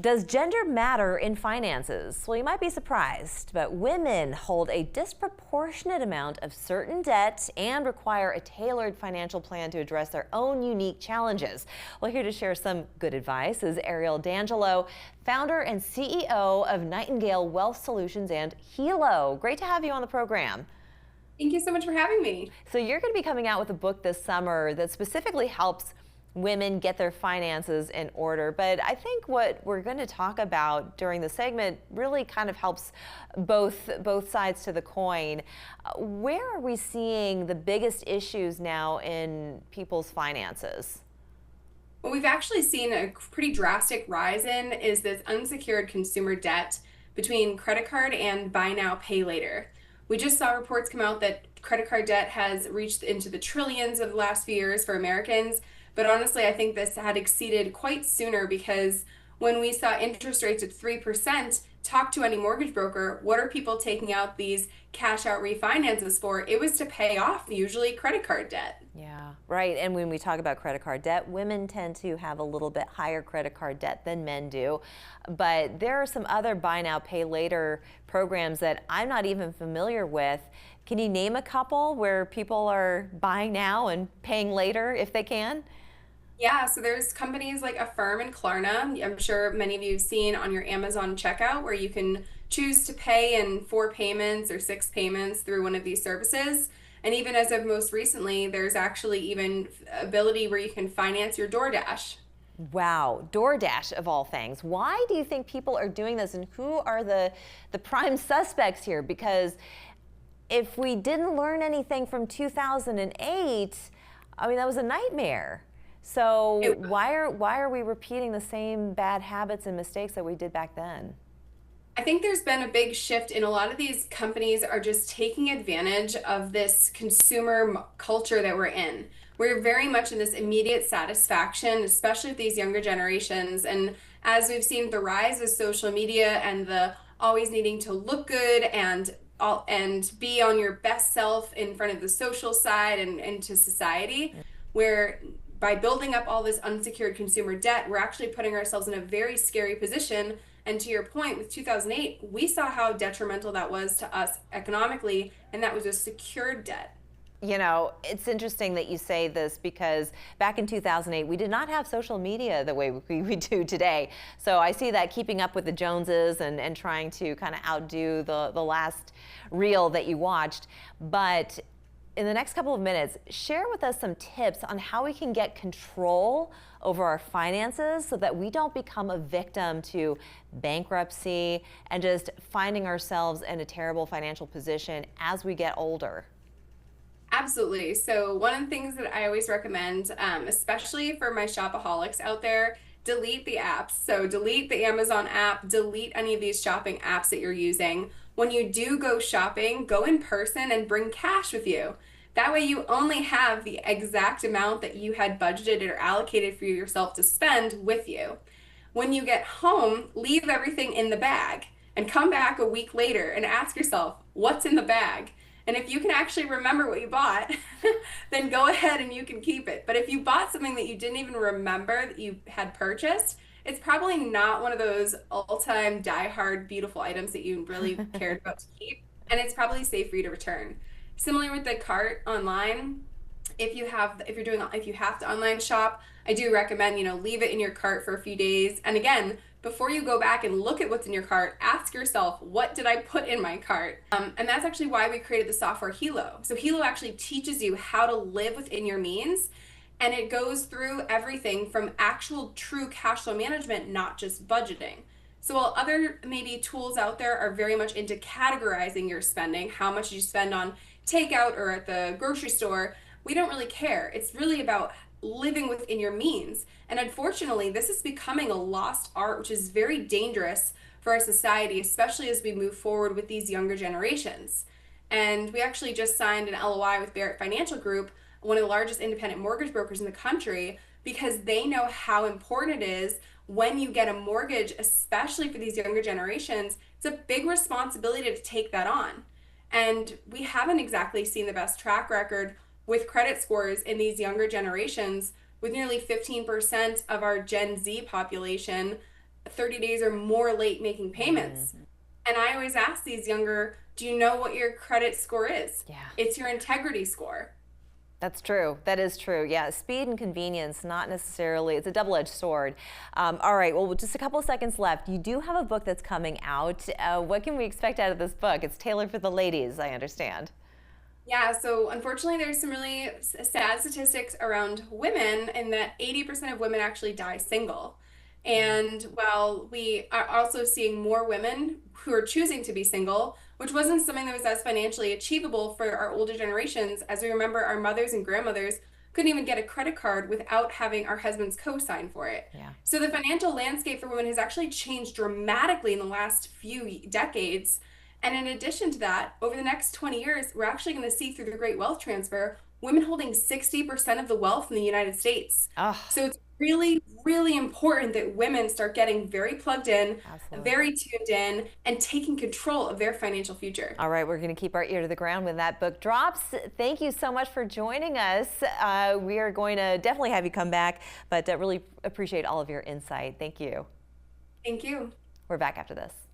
Does gender matter in finances? Well, you might be surprised, but women hold a disproportionate amount of certain debt and require a tailored financial plan to address their own unique challenges. Well, here to share some good advice is Ariel, founder and CEO of Nightingale Wealth Solutions and Helo. Great to have you on the program. Thank you so much for having me. So you're going to be coming out with a book this summer that specifically helps women get their finances in order. But I think what we're going to talk about during the segment really kind of helps both sides to the coin. Where are we seeing the biggest issues now in people's finances? What we've actually seen a pretty drastic rise in is this unsecured consumer debt between credit card and buy now, pay later. We just saw reports come out that credit card debt has reached into the trillions of the last few years for Americans. But honestly, I think this had exceeded quite sooner, because when we saw interest rates at 3%, talk to any mortgage broker, what are people taking out these cash out refinances for? It was to pay off usually credit card debt. Yeah, right. And when we talk about credit card debt, women tend to have a little bit higher credit card debt than men do. But there are some other buy now, pay later programs that I'm not even familiar with. Can you name a couple where people are buying now and paying later if they can? Yeah, so there's companies like Affirm and Klarna. I'm sure many of you have seen on your Amazon checkout, where you can choose to pay in 4 payments or 6 payments through one of these services. And even as of most recently, there's actually even ability where you can finance your DoorDash. Wow, DoorDash of all things. Why do you think people are doing this, and who are the prime suspects here? Because if we didn't learn anything from 2008, I mean, that was a nightmare. So why are we repeating the same bad habits and mistakes that we did back then? I think there's been a big shift in a lot of these companies are just taking advantage of this consumer culture that we're in. We're very much in this immediate satisfaction, especially with these younger generations. And as we've seen the rise of social media and the always needing to look good and be on your best self in front of the social side and to society, where by building up all this unsecured consumer debt, we're actually putting ourselves in a very scary position. And to your point, with 2008, we saw how detrimental that was to us economically, and that was a secured debt. You know, it's interesting that you say this, because back in 2008, we did not have social media the way we do today. So I see that keeping up with the Joneses and trying to kind of outdo the last reel that you watched. But in the next couple of minutes, share with us some tips on how we can get control over our finances so that we don't become a victim to bankruptcy and just finding ourselves in a terrible financial position as we get older. Absolutely. So one of the things that I always recommend, especially for my shopaholics out there, delete the apps. So delete the Amazon app, delete any of these shopping apps that you're using. When you do go shopping, go in person and bring cash with you. That way you only have the exact amount that you had budgeted or allocated for yourself to spend with you. When you get home, leave everything in the bag and come back a week later and ask yourself, what's in the bag? And if you can actually remember what you bought, then go ahead and you can keep it. But if you bought something that you didn't even remember that you had purchased, it's probably not one of those all-time die-hard beautiful items that you really cared about to keep, and it's probably safe for you to return. Similar with the cart online, if you have to online shop, I do recommend, leave it in your cart for a few days. And again, before you go back and look at what's in your cart, ask yourself, what did I put in my cart? And that's actually why we created the software Helo. So Helo actually teaches you how to live within your means. And it goes through everything from actual true cash flow management, not just budgeting. So while other maybe tools out there are very much into categorizing your spending, how much you spend on takeout or at the grocery store, we don't really care. It's really about living within your means. And unfortunately, this is becoming a lost art, which is very dangerous for our society, especially as we move forward with these younger generations. And we actually just signed an LOI with Barrett Financial Group, one of the largest independent mortgage brokers in the country, because they know how important it is when you get a mortgage, especially for these younger generations. It's a big responsibility to take that on. And we haven't exactly seen the best track record with credit scores in these younger generations, with nearly 15% of our Gen Z population 30 days or more late making payments. And I always ask these younger, do you know what your credit score is? Yeah. It's your integrity score. That's true. That is true. Yeah, speed and convenience, not necessarily, it's a double-edged sword. All right, well, just a couple of seconds left. You do have a book that's coming out. What can we expect out of this book? It's tailored for the ladies, I understand. Yeah, so unfortunately, there's some really sad statistics around women, in that 80% of women actually die single. And while we are also seeing more women who are choosing to be single, which wasn't something that was as financially achievable for our older generations, as we remember our mothers and grandmothers couldn't even get a credit card without having our husbands co-sign for it. Yeah. So the financial landscape for women has actually changed dramatically in the last few decades. And in addition to that, over the next 20 years, we're actually going to see through the great wealth transfer, women holding 60% of the wealth in the United States. Oh, So it's really, really important that women start getting very plugged in, absolutely. very tuned in, and taking control of their financial future. All right, we're going to keep our ear to the ground when that book drops. Thank you so much for joining us. We are going to definitely have you come back, but really appreciate all of your insight. Thank you. Thank you. We're back after this.